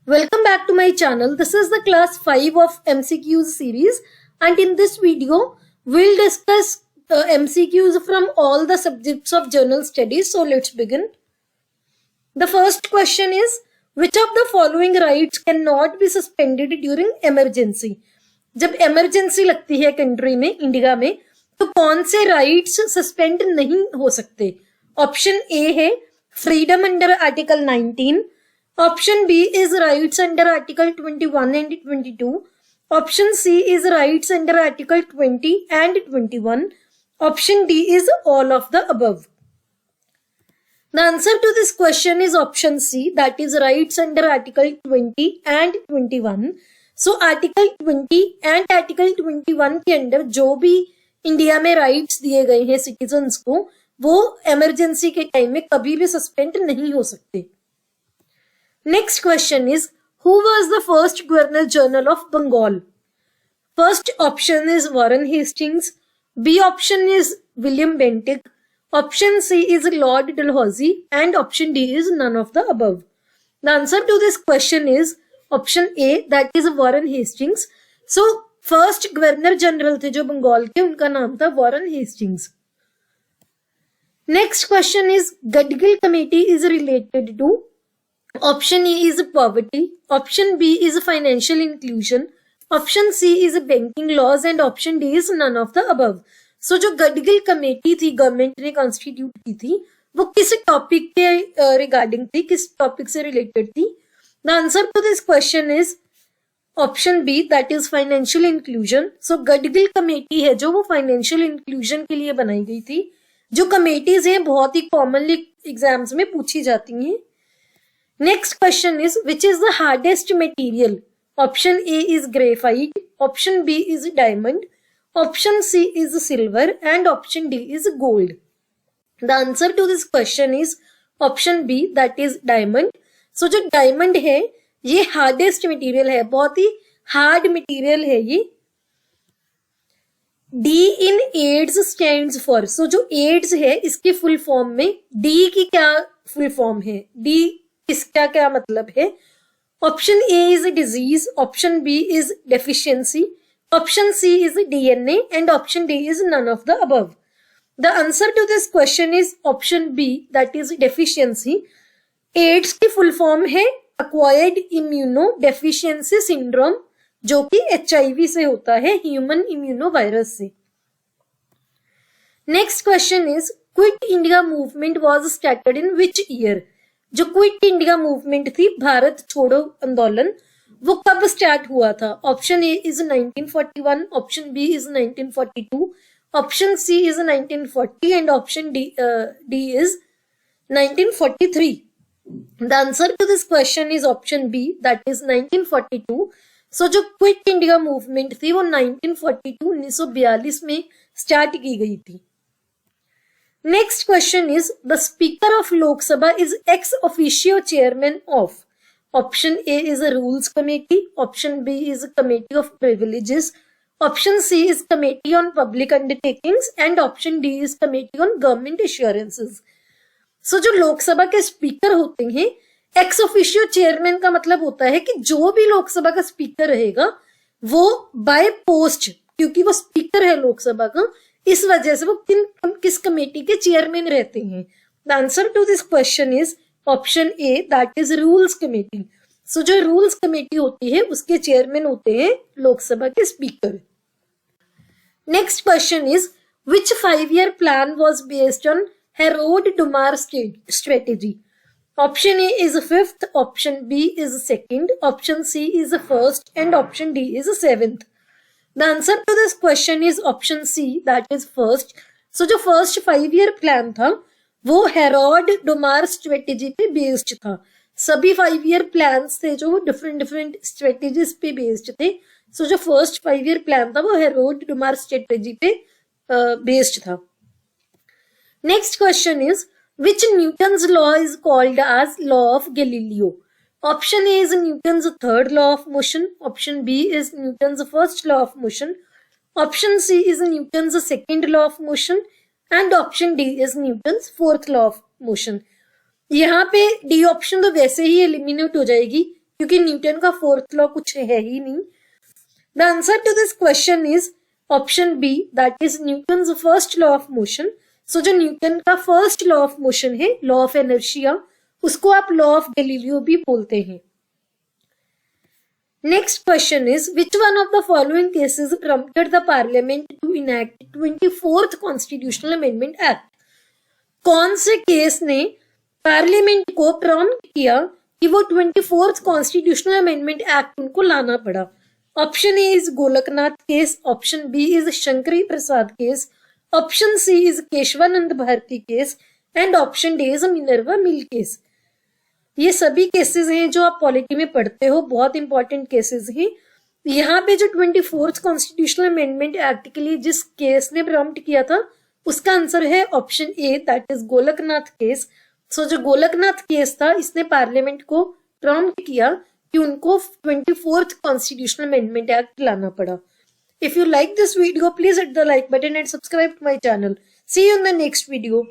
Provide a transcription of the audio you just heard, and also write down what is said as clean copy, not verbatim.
Welcome back to my channel. This is the class 5 of MCQs series, and in this video we'll discuss MCQs from all the subjects of general studies. So let's begin. The first question is, which of the following rights cannot be suspended during emergency? जब emergency लगती है country में, India में, तो कौन से rights suspend नहीं हो सकते? ऑप्शन ए है freedom under article 19, option B is rights under article 21 and 22, option C is rights under article 20 and 21, option D is all of the above. The answer to this question is option C, that is rights under article 20 and 21. So article 20 and article 21 के अंदर जो भी India में rights दिए गए हैं citizens को, वो इमरजेंसी के टाइम में कभी भी सस्पेंड नहीं हो सकते. Next question is, who was the first Governor General of Bengal? First option is Warren Hastings, B option is William Bentinck, option C is Lord Dalhousie, and option D is none of the above. The answer to this question is option A, that is Warren Hastings. So first Governor General थे जो बंगाल के, उनका नाम था Warren Hastings. Next question is, Gadgil Committee is related to, option A is poverty, option B is financial inclusion, option C is banking laws, and option D is none of the above. So जो Gadgil committee थी, government ने constitute की थी, वो किस topic के regarding थी, किस टॉपिक से रिलेटेड थी? The answer to this question is option B, that is financial inclusion. So Gadgil committee है जो वो फाइनेंशियल इंक्लूजन के लिए बनाई गई थी. जो कमेटीज हैं बहुत ही कॉमनली एग्जाम्स में पूछी जाती हैं. Next question is, which is the hardest material? Option A is graphite, option B is diamond, option C is silver, and option D is gold. The answer to this question is option B, that is diamond. So जो diamond है ये hardest material है, बहुत ही hard material है ये. D in AIDS stands for. So जो AIDS है इसकी full form में D की क्या full form है? D इसका क्या मतलब है? Option A is disease, option B is deficiency, option C is DNA, and option D is none of the above. The answer to this question is option B, that is deficiency. AIDS की full form है acquired immuno deficiency syndrome, जो कि HIV से होता है, human immuno virus से. Next question is, quit India movement was started in which year? जो quit India movement थी, भारत छोड़ो आंदोलन, वो कब स्टार्ट हुआ था? Option A is 1941, option B is 1942, option C is 1940, and option D is 1943. The answer to this question is option B, that is 1942. So जो quit India movement थी वो 1942 में स्टार्ट की गई थी. Next question is, the Speaker of Lok Sabha is ex officio chairman of. Option A is a Rules Committee, option B is a Committee of Privileges, option C is Committee on Public Undertakings, and option D is Committee on Government Assurances. So जो लोकसभा के speaker होते हैं, ex officio chairman का मतलब होता है कि जो भी लोकसभा का स्पीकर रहेगा वो बाय पोस्ट, क्योंकि वो स्पीकर है लोकसभा का, इस वजह से वो किस कमेटी के चेयरमैन रहते हैं. The answer to this question is option A, that is rules committee. So जो रूल्स कमेटी होती है उसके चेयरमैन होते हैं लोकसभा के speaker. Next question is, which 5-year plan was based on Harrod Domar strategy? Option A is 5th, option B is 2nd, option C is 1st, and option D is 7th. The answer to this question is option C, that is 1st. So जो first 5-year plan था वो हेरोड-डुमार strategy पे based था. सभी 5-year plans थे जो different strategies पे based थे. So जो first 5-year plan था वो हेरोड-डुमार स्ट्रेटेजी पे बेस्ड था. Next question is, which Newton's law is called as law of Galileo? Option A is Newton's third law of motion, option B is Newton's first law of motion, option C is Newton's second law of motion, and option D is Newton's fourth law of motion. यहाँ पे D option तो वैसे ही eliminate हो जाएगी क्योंकि Newton का fourth law कुछ है ही नहीं। The answer to this question is option B, that is Newton's first law of motion. So जो न्यूटन का फर्स्ट लॉ ऑफ मोशन है, लॉ ऑफ इनर्शिया, उसको आप लॉ ऑफ गैलीलियो भी बोलते हैं। Next question is which one of the following cases prompted the parliament to enact 24th constitutional amendment act. कौन से केस ने पार्लियामेंट को प्रॉम्प्ट किया कि वो 24th कॉन्स्टिट्यूशनल अमेंडमेंट एक्ट उनको लाना पड़ा। Option A is Golaknath case, option B is Shankari Prasad case, option C is Kesavananda Bharati case and option D is Minerva mill case. ये सभी केसेस हैं जो आप पॉलिटी में पढ़ते हो, बहुत इंपॉर्टेंट केसेस हैं। यहाँ पे जो 24th कॉन्स्टिट्यूशनल अमेंडमेंट एक्ट के लिए जिस केस ने प्रॉम्प्ट किया था, उसका आंसर है option A, that is Golaknath case. So जो गोलकनाथ केस था, इसने पार्लियामेंट को प्रॉम्प्ट किया कि उनको 24th कॉन्स्टिट्यूशनल अमेंडमेंट एक्ट लाना पड़ा। If you like this video, please hit the like button and subscribe to my channel. See you in the next video.